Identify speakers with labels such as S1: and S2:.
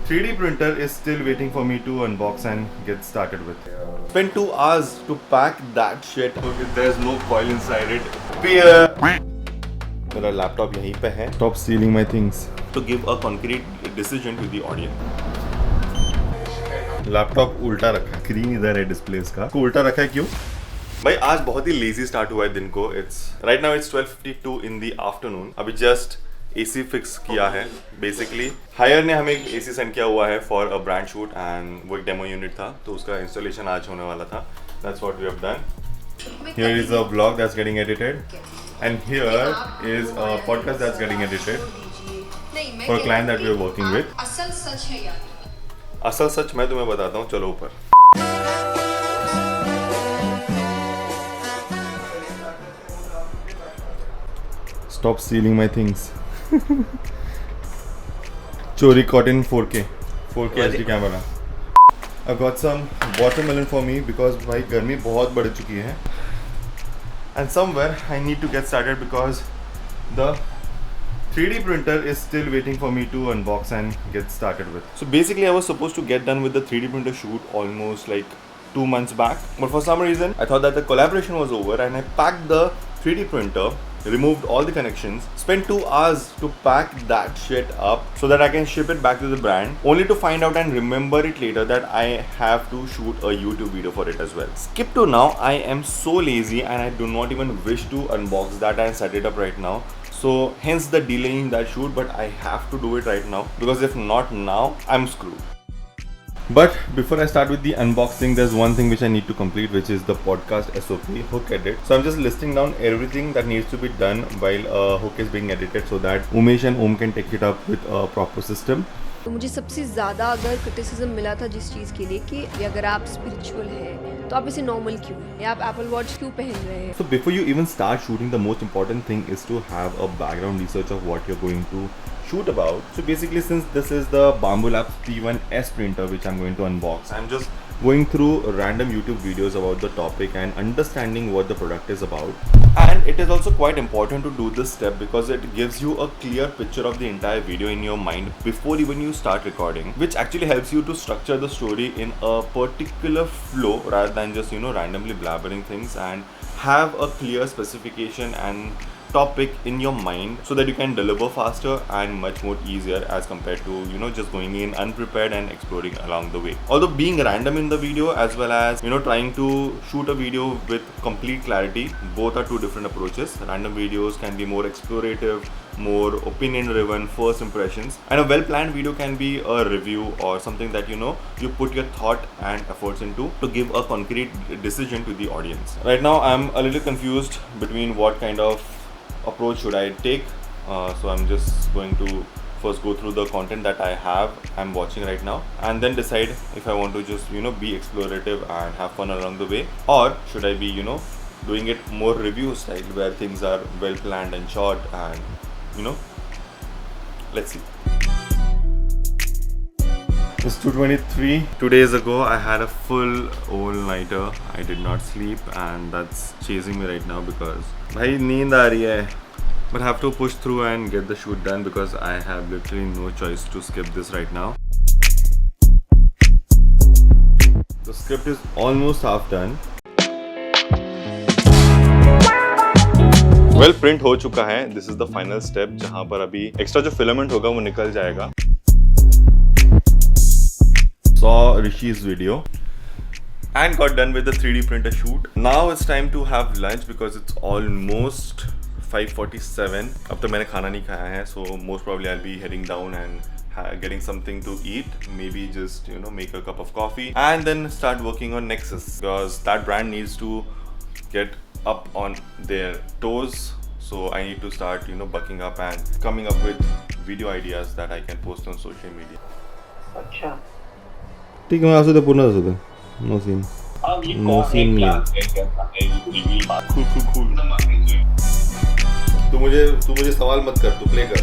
S1: 3D printer is still waiting for me to unbox and get started with. Spent 2 hours to pack that shit. Okay, there's no coil inside it. मेरा laptop यहीं पे है. Stop stealing my things. To give a concrete decision to the audience. Laptop उल्टा रखा, screen इधर है display का. उल्टा रखा है क्यों? भाई आज बहुत ही लेजी स्टार्ट हुआ है दिन को. Right now it's 12:52 in the afternoon. अभी जस्ट एसी फिक्स किया है. बेसिकली हायर ने हमें एक एसी सेंड किया हुआ है for a brand shoot and वो एक डेमो यूनिट था, तो उसका इंस्टॉलेशन आज होने वाला था. That's what we have done. Here is a vlog that's getting edited and here is a podcast that's getting edited for a client that we are working with.
S2: असल सच है यार.
S1: असल सच मैं तुम्हें बताता हूँ. चलो ऊपर. Stop stealing my things. Chori caught in 4K HD camera. I got some watermelon for me because भाई गर्मी बहुत बढ़ चुकी है. And somewhere I need to get started because the 3D printer is still waiting for me to unbox and get started with. So basically I was supposed to get done with the 3D printer shoot almost like 2 months back, but for some reason I thought that the collaboration was over and I packed the 3D printer, removed all the connections, spent 2 hours to pack that shit up so that I can ship it back to the brand, only to find out and remember it later that I have to shoot a YouTube video for it as well. Skip to now, I am so lazy and I do not even wish to unbox that and set it up right now. So hence the delay in that shoot, but I have to do it right now because if not now, I'm screwed. But before I start with the unboxing, there's one thing which I need to complete, which is the podcast SOP, hook edit. So I'm just listing down everything that needs to be done while a hook is being edited so that Umesh and Om can take it up with a proper system.
S2: तो मुझे सबसे ज़्यादा अगर criticism मिला था जिस चीज़ के लिए कि अगर आप स्पिरिचुअल हैं तो आप इसे नॉर्मल क्यों हैं या आप एप्पल वॉच क्यों पहन रहे हैं.
S1: So before you even start shooting, the most important thing is to have a background research of what you're going to shoot about. So basically, since this is the Bambu Labs P1S printer which I'm going to unbox, I'm just going through random YouTube videos about the topic and understanding what the product is about. And it is also quite important to do this step because it gives you a clear picture of the entire video in your mind before even you start recording, which actually helps you to structure the story in a particular flow rather than just randomly blabbering things, and have a clear specification and topic in your mind so that you can deliver faster and much more easier as compared to just going in unprepared and exploring along the way. Although being random in the video as well as trying to shoot a video with complete clarity, both are two different approaches. Random videos can be more explorative, more opinion driven, first impressions, and a well planned video can be a review or something that you put your thought and efforts into to give a concrete decision to the audience. Right now I'm a little confused between what kind of approach should I take, so I'm just going to first go through the content that I'm watching right now, and then decide if I want to just be explorative and have fun along the way, or should I be doing it more review style where things are well planned and short, and let's see. It's 2:23. 2 days ago I had a full all-nighter. I did not sleep and that's chasing me right now because bhai neend aa rahi hai. But I have to push through and get the shoot done because I have literally no choice to skip this right now. The script is almost half done. Well, print हो चुका है. This is the final step जहाँ पर अभी extra जो filament होगा वो निकल जाएगा. Saw Rishi's video and got done with the 3D printer shoot. Now it's time to have lunch because it's almost 5:47. अब तो मैंने खाना नहीं खाया है, so most probably I'll be heading down and getting something to eat. Maybe just make a cup of coffee and then start working on Nexus because that brand needs to get up on their toes. So I need to start bucking up and coming up with video ideas that I can post on social media.
S3: अच्छा
S1: ठीक है, मैं आसुदे पूर्ण आसुदे. No scene. No scene नहीं है. cool. तू मुझे सवाल मत कर, तू प्ले कर.